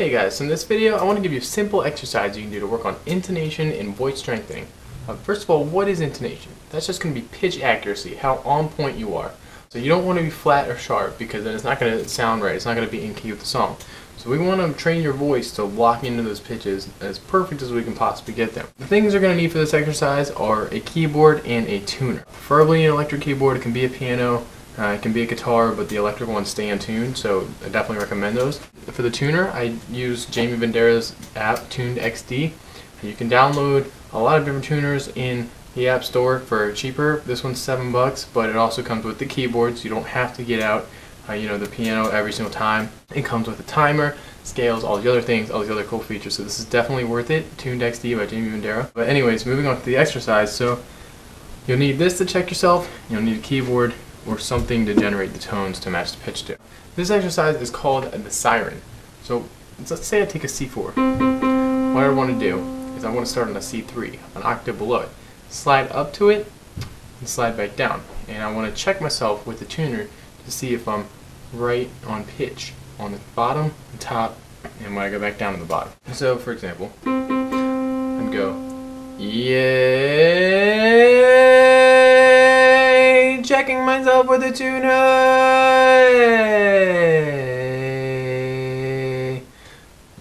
Hey guys, so in this video I want to give you a simple exercise you can do to work on intonation and voice strengthening. First of all, what is intonation? That's just going to be pitch accuracy, how on point you are. So you don't want to be flat or sharp because then it's not going to sound right, it's not going to be in key with the song. So we want to train your voice to lock into those pitches as perfect as we can possibly get them. The things you're going to need for this exercise are a keyboard and a tuner. Preferably an electric keyboard. It can be a piano, it can be a guitar, but the electric ones stay in tune, so I definitely recommend those. For the tuner, I use Jamie Bandera's app, Tuned XD. You can download a lot of different tuners in the App Store for cheaper. This one's $7, but it also comes with the keyboard, so you don't have to get out the piano every single time. It comes with a timer, scales, all the other things, all these other cool features, so this is definitely worth it. Tuned XD by Jamie Bandera. But anyways, moving on to the exercise, so you'll need this to check yourself, you'll need a keyboard, or something to generate the tones to match the pitch to. This exercise is called the SIREN. So let's say I take a C4. What I want to do is I want to start on a C3, an octave below it. Slide up to it and slide back down. And I want to check myself with the tuner to see if I'm right on pitch on the bottom, the top, and when I go back down to the bottom. So for example, I'd go, yeah. Checking myself with a tuner.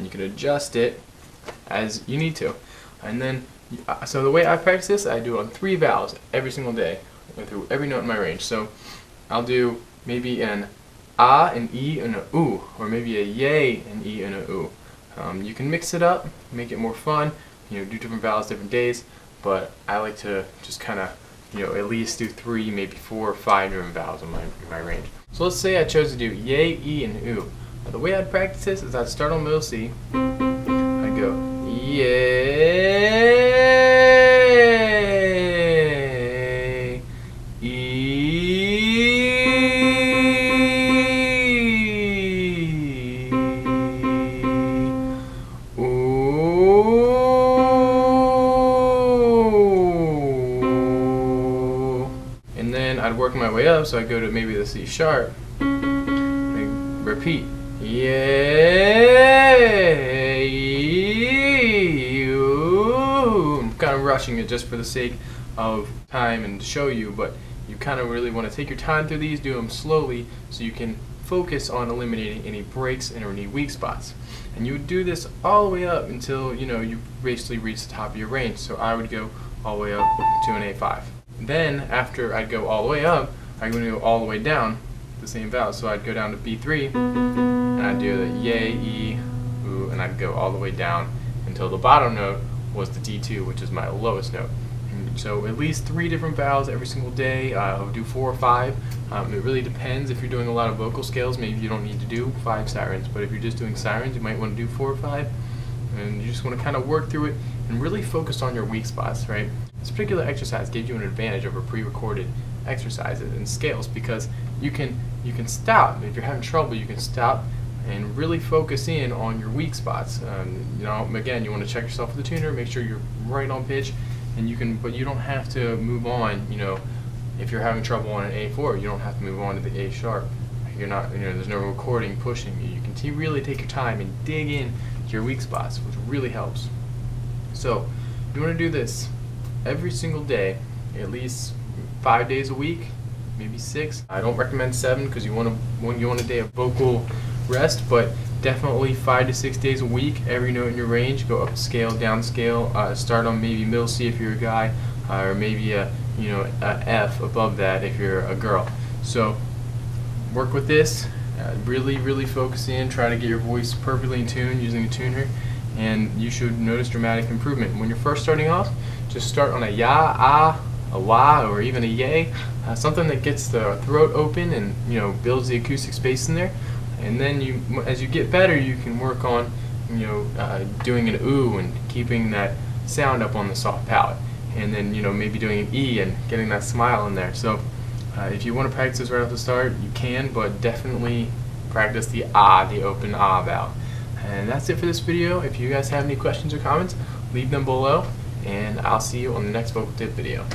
You can adjust it as you need to, and then so the way I practice this, I do it on 3 vowels every single day, through every note in my range. So I'll do maybe an ah, an e, and a oo, or maybe a yay, an e, and a oo. You can mix it up, make it more fun. Do different vowels different days, but I like to just kind of at least do 3, maybe 4 or 5 different vowels in my range. So let's say I chose to do yay, e, and oo. Now the way I'd practice this is I'd start on middle C, I'd go yay, e, oo. And then I'd work my way up, so I'd go to maybe the C sharp, and repeat, yay, ooh. I'm kind of rushing it just for the sake of time and to show you, but you kind of really want to take your time through these, do them slowly, so you can focus on eliminating any breaks and any weak spots. And you would do this all the way up until you basically reach the top of your range. So I would go all the way up to an A5. Then, after I'd go all the way up, I'm going to go all the way down the same vowel. So I'd go down to B3, and I'd do the yay, e, oo, and I'd go all the way down until the bottom note was the D2, which is my lowest note. And so at least 3 different vowels every single day. I'll do 4 or 5. It really depends. If you're doing a lot of vocal scales, maybe you don't need to do 5 sirens, but if you're just doing sirens, you might want to do 4 or 5. And you just want to kind of work through it and really focus on your weak spots, right? This particular exercise gives you an advantage over pre-recorded exercises and scales because you can stop. If you're having trouble, you can stop and really focus in on your weak spots. Again, you want to check yourself with the tuner, make sure you're right on pitch, and but you don't have to move on. If you're having trouble on an A4, you don't have to move on to the A sharp. You're not, there's no recording pushing you. You can really take your time and dig in to your weak spots, which really helps. So you want to do this every single day, at least 5 days a week, maybe 6. I don't recommend 7 because you want a day of vocal rest, but definitely 5 to 6 days a week, every note in your range. Go up scale, down scale. Start on maybe middle C if you're a guy, or maybe a F above that if you're a girl. So work with this. Really focus in. Try to get your voice perfectly in tune using a tuner, and you should notice dramatic improvement. When you're first starting off, just start on a ya, ah, a wah, or even a yay, something that gets the throat open and builds the acoustic space in there. And then as you get better, you can work on doing an oo and keeping that sound up on the soft palate, and then maybe doing an e and getting that smile in there. So if you want to practice this right off the start, you can, but definitely practice the ah, the open ah vowel. And that's it for this video. If you guys have any questions or comments, leave them below, and I'll see you on the next vocal tip video.